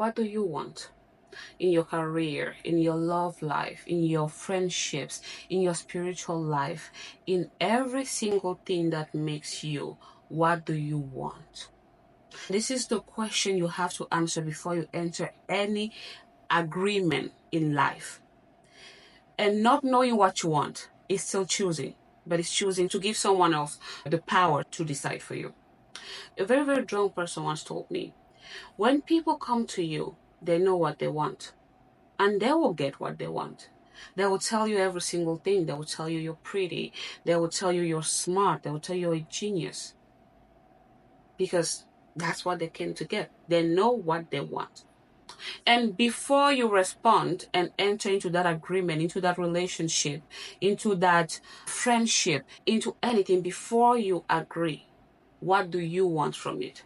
What do you want in your career, in your love life, in your friendships, in your spiritual life, in every single thing that makes you? What do you want? This is the question you have to answer before you enter any agreement in life. And not knowing what you want is still choosing, but it's choosing to give someone else the power to decide for you. A very, very drunk person once told me, when people come to you, they know what they want, and they will get what they want. They will tell you every single thing. They will tell you you're pretty. They will tell you you're smart. They will tell you you're a genius. Because that's what they came to get. They know what they want. And before you respond and enter into that agreement, into that relationship, into that friendship, into anything, before you agree, what do you want from it?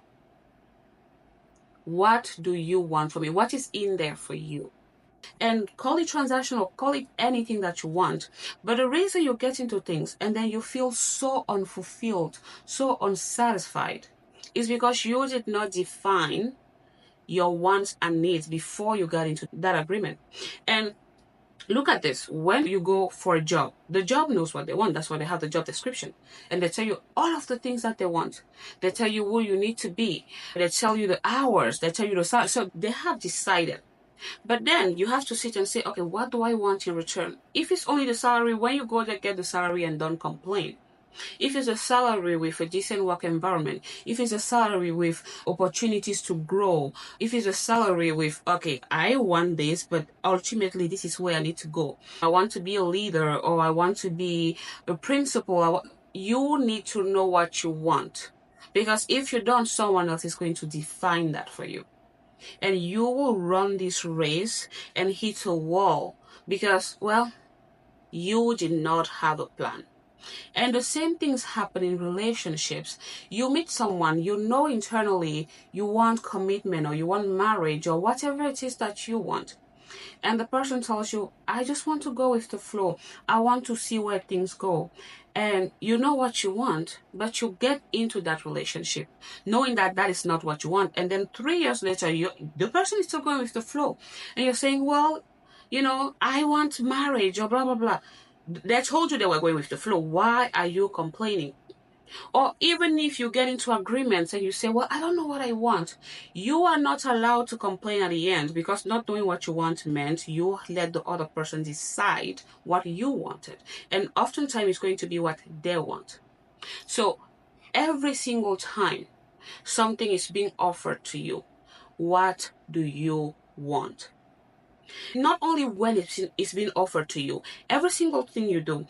What do you want from it? What is in there for you? And call it transactional, call it anything that you want. But the reason you get into things and then you feel so unfulfilled, so unsatisfied, is because you did not define your wants and needs before you got into that agreement. And look at this. When you go for a job, the job knows what they want. That's why they have the job description. And they tell you all of the things that they want. They tell you who you need to be. They tell you the hours. They tell you the salary. So they have decided. But then you have to sit and say, okay, what do I want in return? If it's only the salary, when you go there, get the salary and don't complain. If it's a salary with a decent work environment, if it's a salary with opportunities to grow, if it's a salary with, okay, I want this, but ultimately this is where I need to go. I want to be a leader, or I want to be a principal. You need to know what you want. Because if you don't, someone else is going to define that for you. And you will run this race and hit a wall because, well, you did not have a plan. And the same things happen in relationships. You meet someone, you know internally you want commitment or you want marriage or whatever it is that you want. And the person tells you, I just want to go with the flow. I want to see where things go. And you know what you want, but you get into that relationship knowing that that is not what you want. And then 3 years later, the person is still going with the flow. And you're saying, well, I want marriage or blah, blah, blah. They told you they were going with the flow. Why are you complaining? Or even if you get into agreements and you say, well, I don't know what I want. You are not allowed to complain at the end, because not knowing what you want meant you let the other person decide what you wanted. And oftentimes it's going to be what they want. So every single time something is being offered to you, what do you want? Not only when it's being offered to you, every single thing you do,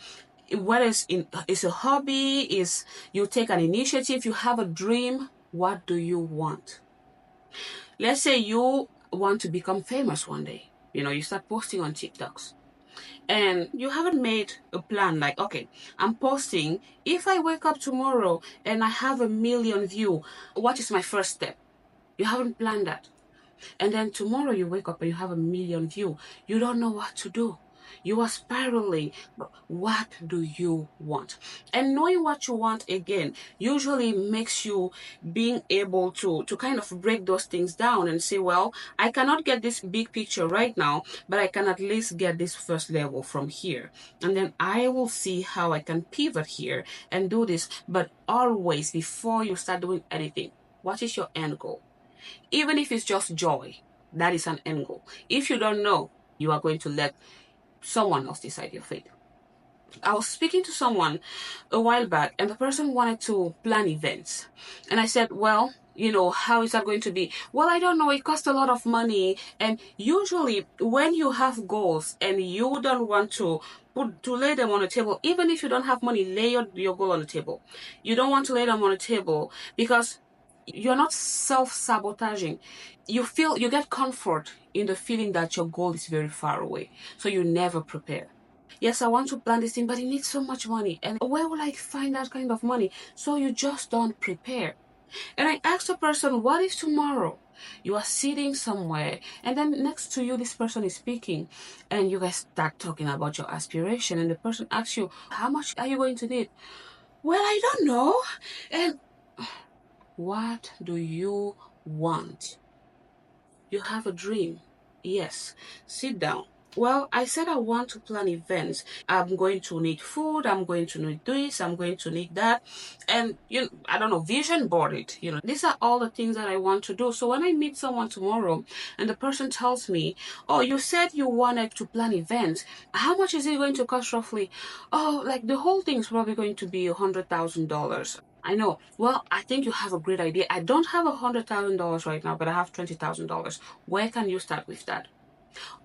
whether it's a hobby, is you take an initiative, you have a dream, what do you want? Let's say you want to become famous one day. You start posting on TikToks. And you haven't made a plan like, okay, I'm posting. If I wake up tomorrow and I have 1 million views, what is my first step? You haven't planned that. And then tomorrow you wake up and you have 1 million views. You don't know what to do. You are spiraling. But what do you want? And knowing what you want, again, usually makes you being able to kind of break those things down and say, well, I cannot get this big picture right now, but I can at least get this first level from here. And then I will see how I can pivot here and do this. But always, before you start doing anything, what is your end goal? Even if it's just joy, that is an end goal. If you don't know, you are going to let someone else decide your fate. I was speaking to someone a while back, and the person wanted to plan events. And I said, well, how is that going to be? Well, I don't know. It costs a lot of money. And usually when you have goals and you don't want to lay them on the table, even if you don't have money, lay your goal on the table. You don't want to lay them on the table because you're not self-sabotaging. You get comfort in the feeling that your goal is very far away. So you never prepare. Yes, I want to plan this thing, but it needs so much money. And where will I find that kind of money? So you just don't prepare. And I asked the person, what if tomorrow you are sitting somewhere and then next to you, this person is speaking and you guys start talking about your aspiration and the person asks you, how much are you going to need? Well, I don't know. And what do you want? You have a dream. Yes. Sit down. Well, I said I want to plan events. I'm going to need food. I'm going to need this. I'm going to need that. And, I don't know, vision board it. These are all the things that I want to do. So when I meet someone tomorrow and the person tells me, oh, you said you wanted to plan events. How much is it going to cost roughly? Oh, like the whole thing's probably going to be $100,000. I know. Well, I think you have a great idea. I don't have $100,000 right now, but I have $20,000. Where can you start with that?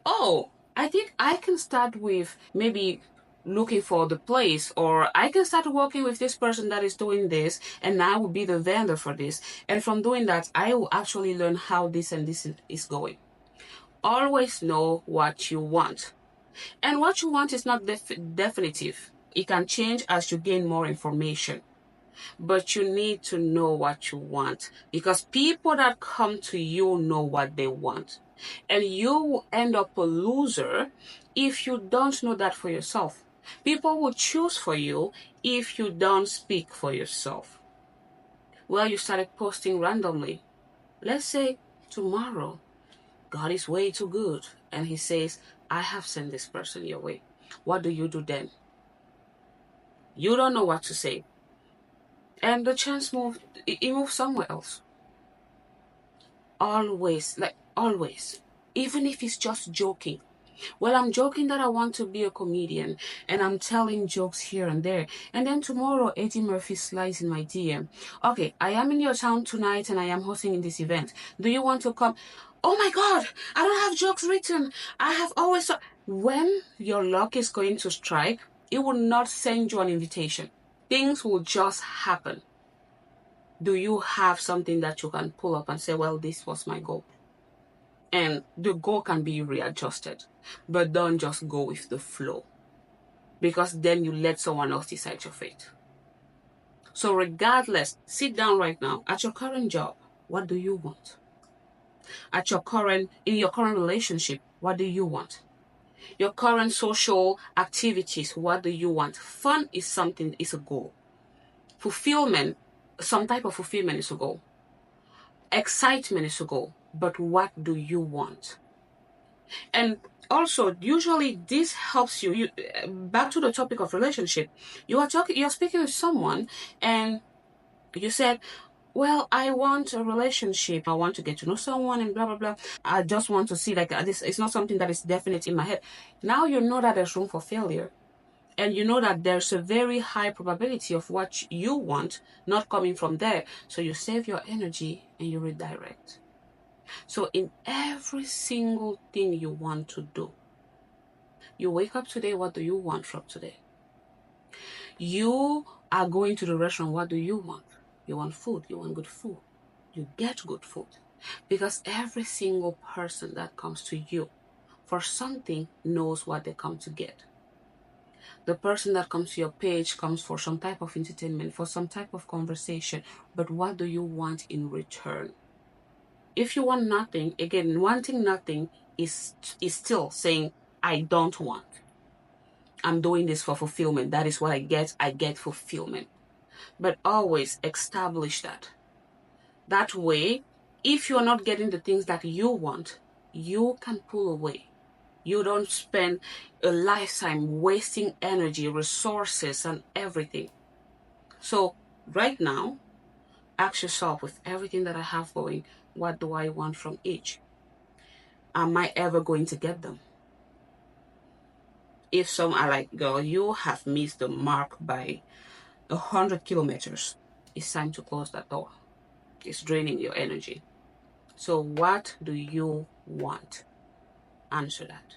Oh, I think I can start with maybe looking for the place, or I can start working with this person that is doing this, and I will be the vendor for this. And from doing that, I will actually learn how this and this is going. Always know what you want. And what you want is not definitive. It can change as you gain more information. But you need to know what you want, because people that come to you know what they want. And you will end up a loser if you don't know that for yourself. People will choose for you if you don't speak for yourself. Well, you started posting randomly. Let's say tomorrow, God is way too good, and He says, I have sent this person your way. What do you do then? You don't know what to say. And the chance moved, it moved somewhere else. Always, like always, even if it's just joking. Well, I'm joking that I want to be a comedian and I'm telling jokes here and there. And then tomorrow, Eddie Murphy slides in my DM. Okay, I am in your town tonight and I am hosting in this event. Do you want to come? Oh my God, I don't have jokes written. I have always. When your luck is going to strike, it will not send you an invitation. Things will just happen. Do you have something that you can pull up and say, well, this was my goal? And the goal can be readjusted, but don't just go with the flow, because then you let someone else decide your fate. So regardless, sit down right now. At your current job, what do you want? In your current relationship, what do you want? Your current social activities, what do you want? Fun is a goal. Fulfillment, some type of fulfillment is a goal. Excitement is a goal. But what do you want? And also, usually this helps you. Back to the topic of relationship. You're speaking with someone, and you said, well, I want a relationship. I want to get to know someone and blah, blah, blah. I just want to see like this. It's not something that is definite in my head. Now you know that there's room for failure. And you know that there's a very high probability of what you want not coming from there. So you save your energy and you redirect. So in every single thing you want to do, you wake up today, what do you want from today? You are going to the restaurant, what do you want? You want food, you want good food. You get good food. Because every single person that comes to you for something knows what they come to get. The person that comes to your page comes for some type of entertainment, for some type of conversation. But what do you want in return? If you want nothing, again, wanting nothing is still saying, I don't want. I'm doing this for fulfillment. That is what I get. I get fulfillment. But always establish that. That way, if you're not getting the things that you want, you can pull away. You don't spend a lifetime wasting energy, resources, and everything. So right now, ask yourself, with everything that I have going, what do I want from each? Am I ever going to get them? If some are like, girl, you have missed the mark by 100 kilometers, it's time to close that door. It's draining your energy. So what do you want? Answer that.